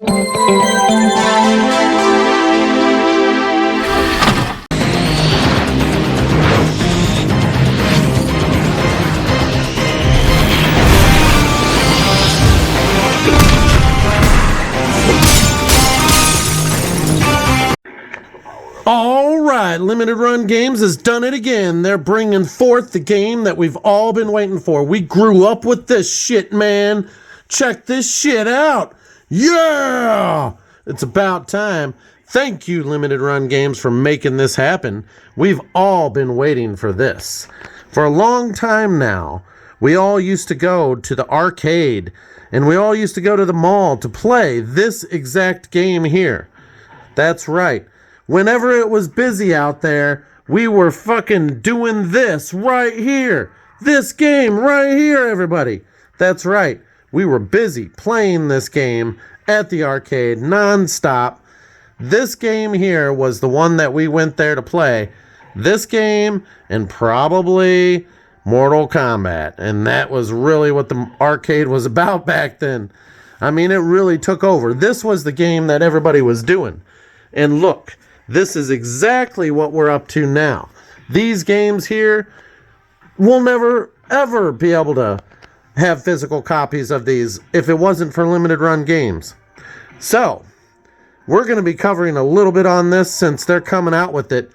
Alright, Limited Run Games has done it again. They're bringing forth the game that we've all been waiting for. We grew up with this shit, man. Check this shit out. Yeah! It's about time. Thank you, Limited Run Games, for making this happen. We've all been waiting for this. For a long time now, we all used to go to the arcade, and we all used to go to the mall to play this exact game here. That's right. Whenever it was busy out there, we were fucking doing this right here. This game right here, everybody. That's right. We were busy playing this game at the arcade non-stop. This game here was the one that we went there to play. This game and probably Mortal Kombat. And that was really what the arcade was about back then. I mean, it really took over. This was the game that everybody was doing. And look. This is exactly what we're up to now. These games here, we'll never, ever be able to have physical copies of these if it wasn't for Limited Run Games. So, we're going to be covering a little bit on this since they're coming out with it.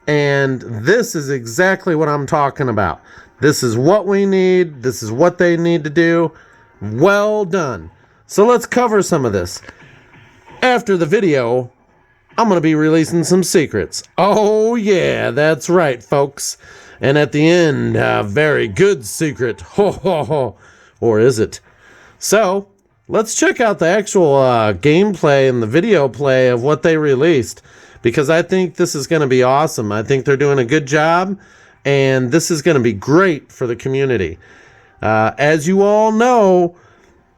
And this is exactly what I'm talking about. This is what we need. This is what they need to do. Well done. So let's cover some of this. After the video, I'm going to be releasing some secrets. Oh, yeah, that's right, folks. And at the end, a very good secret. Ho, ho, ho. Or is it? So, let's check out the actual gameplay and the video play of what they released. Because I think this is going to be awesome. I think they're doing a good job. And this is going to be great for the community. As you all know,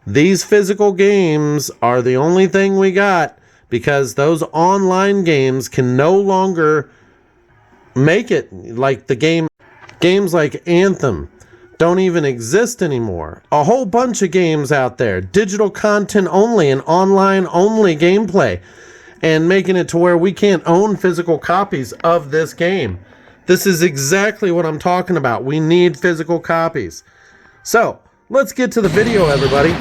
these physical games are the only thing we got. Because those online games can no longer make it. Like games like Anthem don't even exist anymore. A whole bunch of games out there. Digital content only and online only gameplay. And making it to where we can't own physical copies of this game. This is exactly what I'm talking about. We need physical copies. So, let's get to the video, everybody.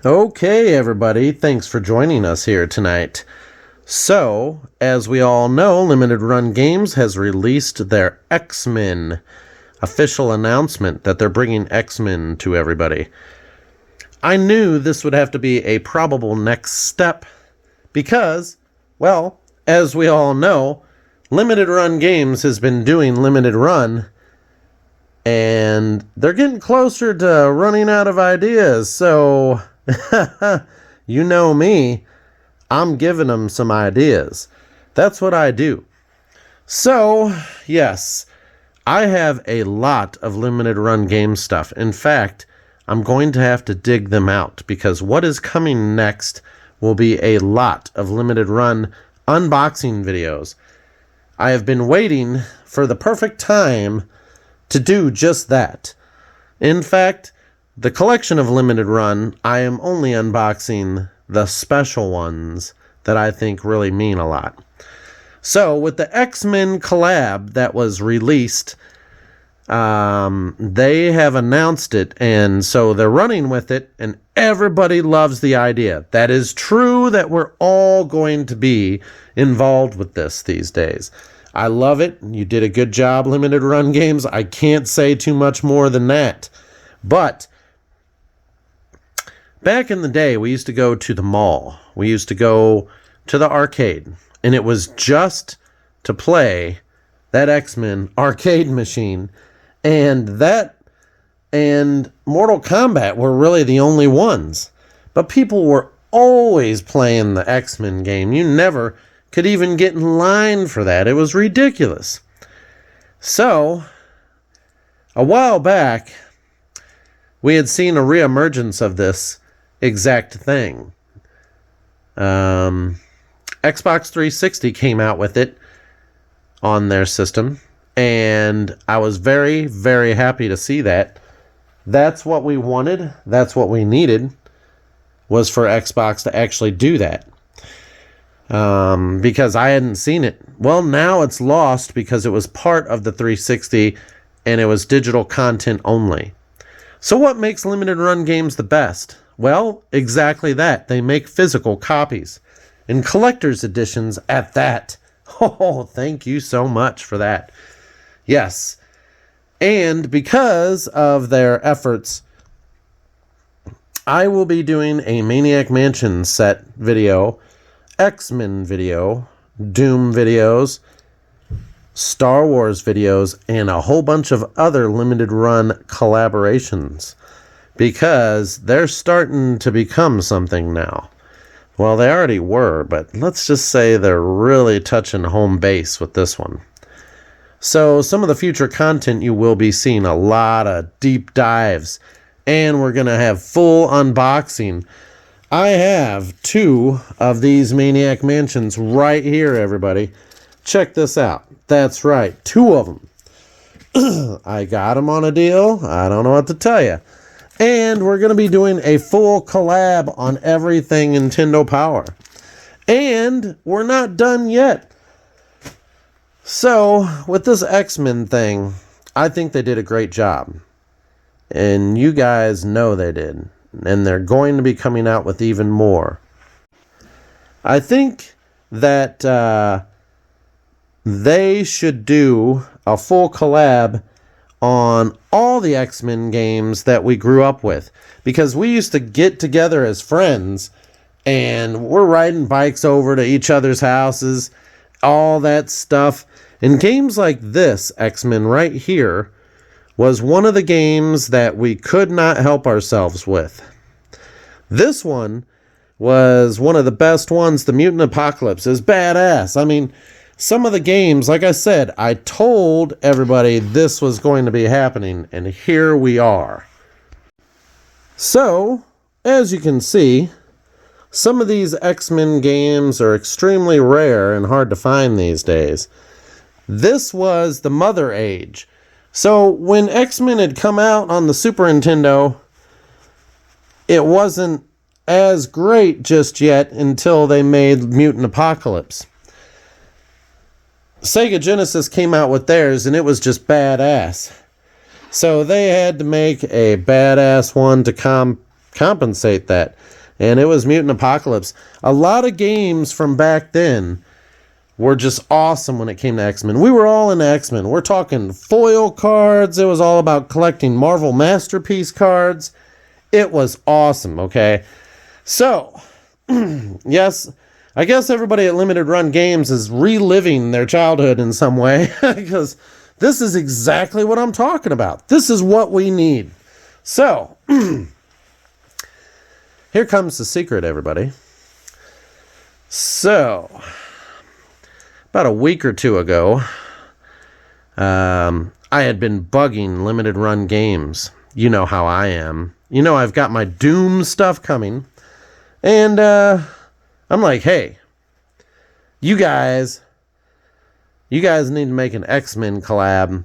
Okay, everybody, thanks for joining us here tonight. So, as we all know, Limited Run Games has released their X-Men official announcement that they're bringing X-Men to everybody. I knew this would have to be a probable next step because, well, as we all know, Limited Run Games has been doing Limited Run And they're getting closer to running out of ideas. So, you know me, I'm giving them some ideas. That's what I do. So, yes, I have a lot of limited run game stuff. In fact, I'm going to have to dig them out because what is coming next will be a lot of limited run unboxing videos. I have been waiting for the perfect time to do just that. In fact, the collection of limited run, I am only unboxing the special ones that I think really mean a lot. So, with the X-Men collab that was released, they have announced it, and so they're running with it, and everybody loves the idea. That is true that we're all going to be involved with this these days. I love it. You did a good job, Limited Run Games. I can't say too much more than that. But back in the day, we used to go to the mall. We used to go to the arcade, and it was just to play that X-Men arcade machine. And that and Mortal Kombat were really the only ones. But people were always playing the X-Men game. You never could even get in line for that. It was ridiculous. So, a while back, we had seen a reemergence of this exact thing. Xbox 360 came out with it on their system, and I was very, very happy to see that. That's what we wanted. That's what we needed, was for Xbox to actually do that. Because I hadn't seen it. Well, now it's lost because it was part of the 360 and it was digital content only. So what makes limited run games the best? Well, exactly that. They make physical copies and collector's editions at that. Oh, thank you so much for that. Yes. And because of their efforts, I will be doing a Maniac Mansion set video, X-Men video, Doom videos, Star Wars videos, and a whole bunch of other limited run collaborations. Because they're starting to become something now. Well, they already were, but let's just say they're really touching home base with this one. So some of the future content you will be seeing a lot of deep dives, and we're going to have full unboxing. I have 2 of these Maniac Mansions right here, everybody. Check this out. That's right, 2 of them. I got them on a deal. I don't know what to tell you. And we're going to be doing a full collab on everything Nintendo Power. And we're not done yet. So, with this X-Men thing, I think they did a great job. And you guys know they did. And they're going to be coming out with even more. I think that they should do a full collab on all the X-Men games that we grew up with. Because we used to get together as friends, and we're riding bikes over to each other's houses, all that stuff. And games like this, X-Men right here, was one of the games that we could not help ourselves with. This one was one of the best ones. The Mutant Apocalypse is badass. I mean, some of the games, like I said, I told everybody this was going to be happening, and here we are. So, as you can see, some of these X-Men games are extremely rare and hard to find these days. This was the Mother Age. So, when X-Men had come out on the Super Nintendo, it wasn't as great just yet until they made Mutant Apocalypse. Sega Genesis came out with theirs, and it was just badass. So they had to make a badass one to compensate that. And it was Mutant Apocalypse. A lot of games from back then were just awesome when it came to X-Men. We were all into X-Men. We're talking foil cards. It was all about collecting Marvel Masterpiece cards. It was awesome, okay? So, yes, I guess everybody at Limited Run Games is reliving their childhood in some way because This is exactly what I'm talking about. This is what we need. So, here comes the secret, everybody. So, about a week or two ago, I had been bugging limited run games. You know how I am. You know I've got my Doom stuff coming. And I'm like, hey, you guys need to make an X-Men collab.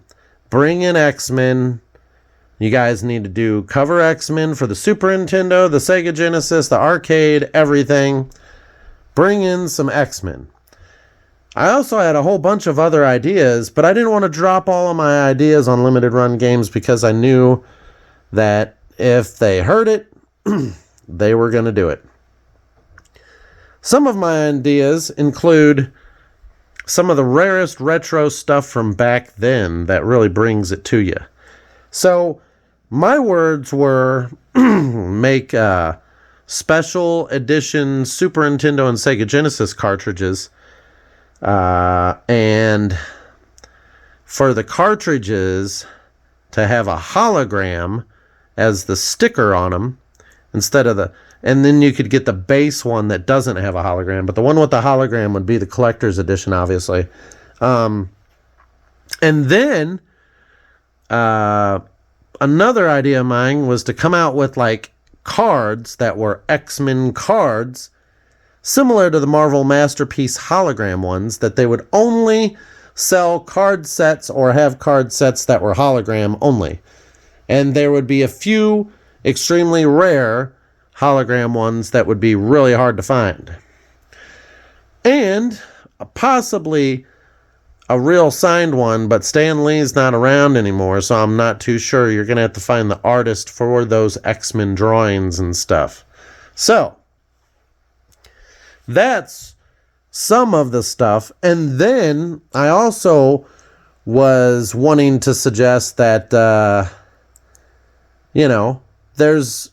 Bring in X-Men. You guys need to do cover X-Men for the Super Nintendo, the Sega Genesis, the arcade, everything. Bring in some X-Men. I also had a whole bunch of other ideas, but I didn't want to drop all of my ideas on limited run games because I knew that if they heard it, they were going to do it. Some of my ideas include some of the rarest retro stuff from back then that really brings it to you. So my words were make special edition Super Nintendo and Sega Genesis cartridges. And for the cartridges to have a hologram as the sticker on them instead of and then you could get the base one that doesn't have a hologram, but the one with the hologram would be the collector's edition, obviously. And then another idea of mine was to come out with like cards that were X-Men cards, similar to the Marvel Masterpiece hologram ones, that they would only sell card sets or have card sets that were hologram only. And there would be a few extremely rare hologram ones that would be really hard to find. And possibly a real signed one, but Stan Lee's not around anymore, so I'm not too sure. You're going to have to find the artist for those X-Men drawings and stuff. So, that's some of the stuff. And then I also was wanting to suggest that, there's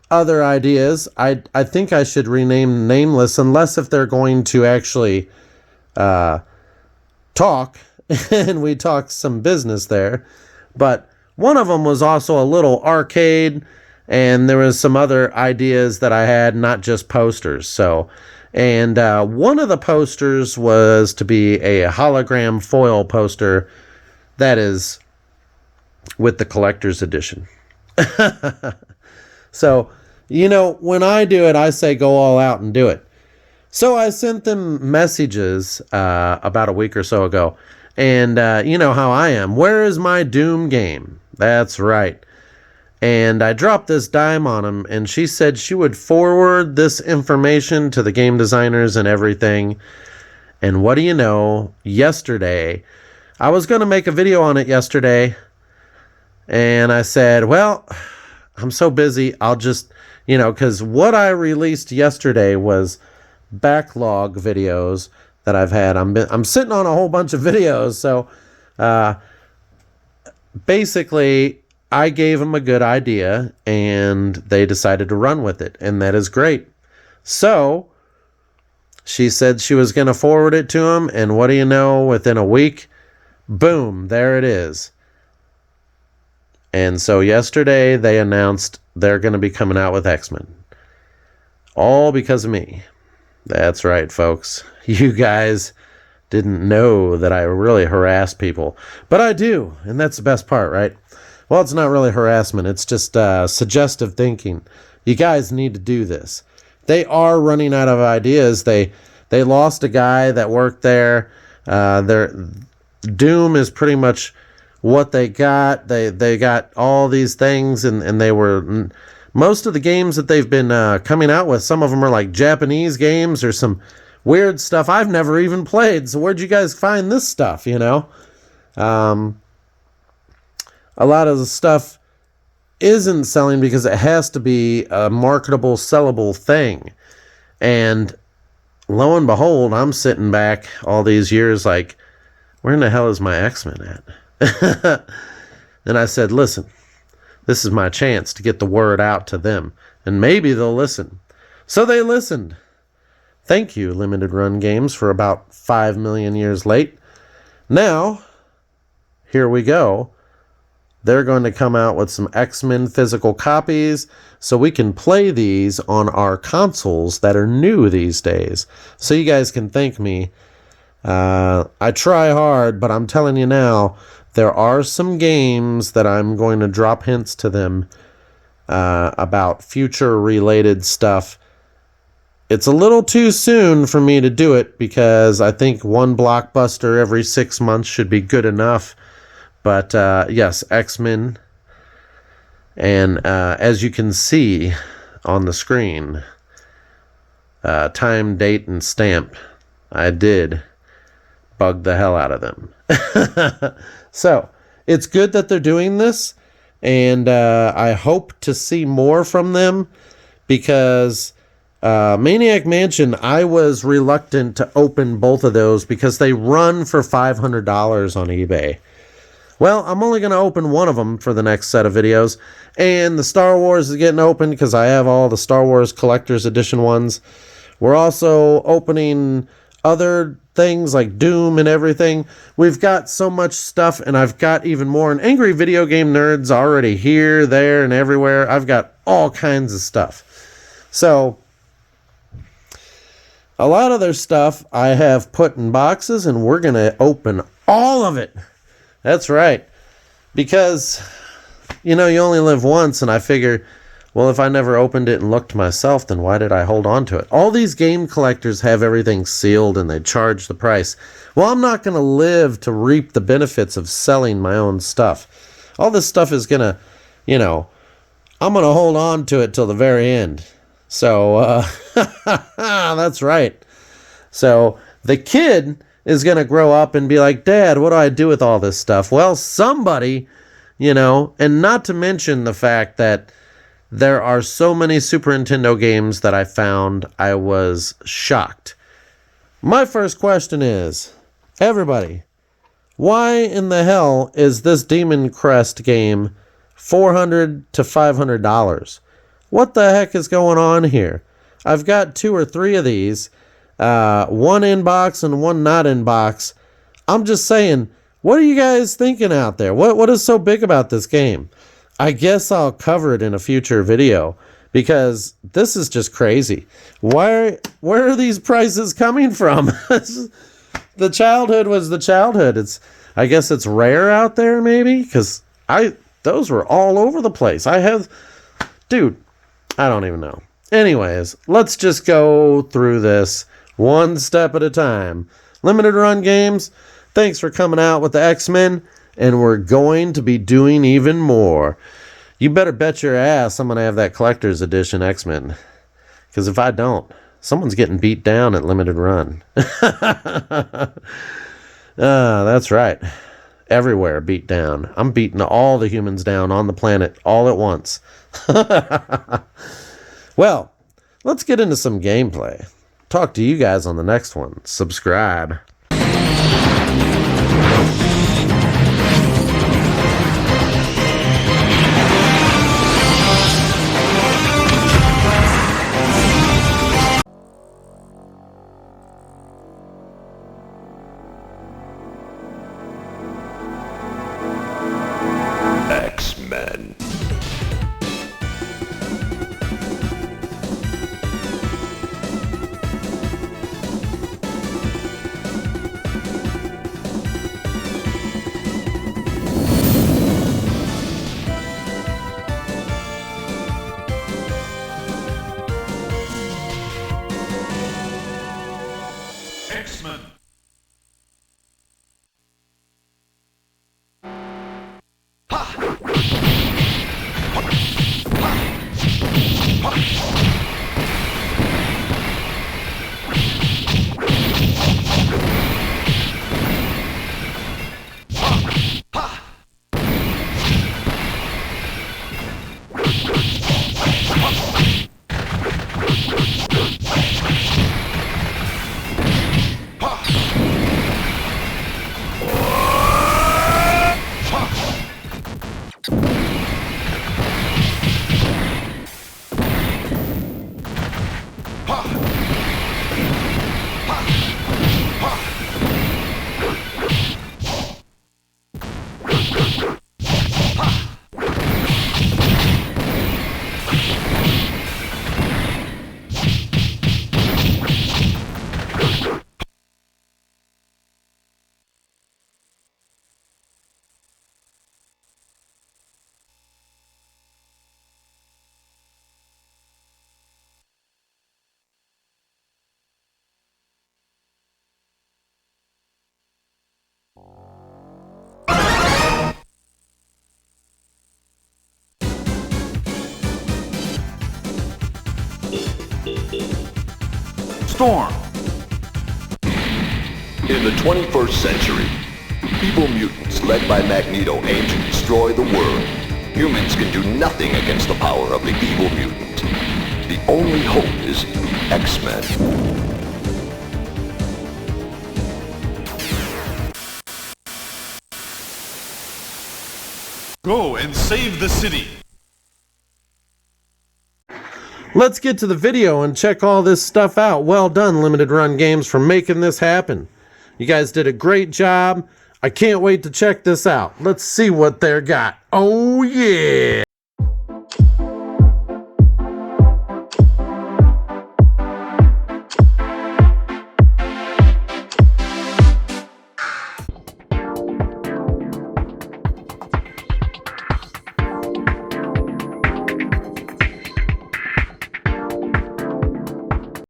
other ideas. I think I should rename Nameless, unless if they're going to actually talk, and we talk some business there. But one of them was also a little arcade, and there was some other ideas that I had, not just posters. So, and one of the posters was to be a hologram foil poster that is with the collector's edition. So, when I do it, I say go all out and do it. So I sent them messages about a week or so ago. And you know how I am. Where is my Doom game? That's right. And I dropped this dime on them, and she said she would forward this information to the game designers and everything. And what do you know? Yesterday, I was going to make a video on it yesterday. And I said, well, I'm so busy. I'll just, because what I released yesterday was backlog videos that I've had. I'm sitting on a whole bunch of videos. So basically, I gave them a good idea, and they decided to run with it. And that is great. So she said she was going to forward it to them. And what do you know? Within a week, boom, there it is. And so yesterday they announced they're going to be coming out with X-Men. All because of me. That's right, folks. You guys didn't know that I really harass people. But I do, and that's the best part, right? Well, it's not really harassment. It's just suggestive thinking. You guys need to do this. They are running out of ideas. They lost a guy that worked there. Their Doom is pretty much what they got. They got all these things, and they were most of the games that they've been coming out with. Some of them are like Japanese games or some weird stuff I've never even played. So where'd you guys find this stuff? A lot of the stuff isn't selling because it has to be a marketable, sellable thing. And lo and behold, I'm sitting back all these years like, where in the hell is my X-Men at? And I said, listen, this is my chance to get the word out to them, and maybe they'll listen. So they listened. Thank you, Limited Run Games, for about 5 million years late. Now, here we go. They're going to come out with some X-Men physical copies so we can play these on our consoles that are new these days. So you guys can thank me. I try hard, but I'm telling you now, there are some games that I'm going to drop hints to them about future-related stuff. It's a little too soon for me to do it because I think one blockbuster every 6 months should be good enough. But yes, X-Men. And as you can see on the screen, time, date, and stamp, I did bug the hell out of them. So, it's good that they're doing this, and I hope to see more from them because Maniac Mansion, I was reluctant to open both of those because they run for $500 on eBay. Well, I'm only going to open one of them for the next set of videos, and the Star Wars is getting opened because I have all the Star Wars Collector's Edition ones. We're also opening other things like Doom and everything. We've got so much stuff, and I've got even more. And Angry Video Game Nerds already here, there, and everywhere. I've got all kinds of stuff. So, a lot of their stuff I have put in boxes, and we're going to open all of it. That's right. Because, you know, you only live once, and I figure, well, if I never opened it and looked myself, then why did I hold on to it? All these game collectors have everything sealed, and they charge the price. Well, I'm not going to live to reap the benefits of selling my own stuff. All this stuff is going to, you know, I'm going to hold on to it till the very end. So, that's right. So, the kid is going to grow up and be like, Dad, what do I do with all this stuff? Well, somebody, you know, and not to mention the fact that there are so many Super Nintendo games that I found I was shocked. My first question is, everybody, why in the hell is this Demon Crest game $400 to $500? What the heck is going on here? I've got 2 or 3 of these. One in box and one not in box. I'm just saying, what are you guys thinking out there? What is so big about this game? I guess I'll cover it in a future video because this is just crazy. Where are these prices coming from? The childhood was the childhood. I guess it's rare out there maybe because those were all over the place. Dude, I don't even know. Anyways, let's just go through this one step at a time. Limited run games, thanks for coming out with the X-Men, and we're going to be doing even more. You better bet your ass I'm going to have that collector's edition X-Men. Because if I don't, someone's getting beat down at limited run. That's right. Everywhere beat down. I'm beating all the humans down on the planet all at once. Well, let's get into some gameplay. Talk to you guys on the next one. Subscribe. X-Men. Storm. In the 21st century, evil mutants led by Magneto aim to destroy the world. Humans can do nothing against the power of the evil mutant. The only hope is X-Men. Go and save the city. Let's get to the video and check all this stuff out. Well done, Limited Run Games, for making this happen. You guys did a great job. I can't wait to check this out. Let's see what they got. Oh, yeah.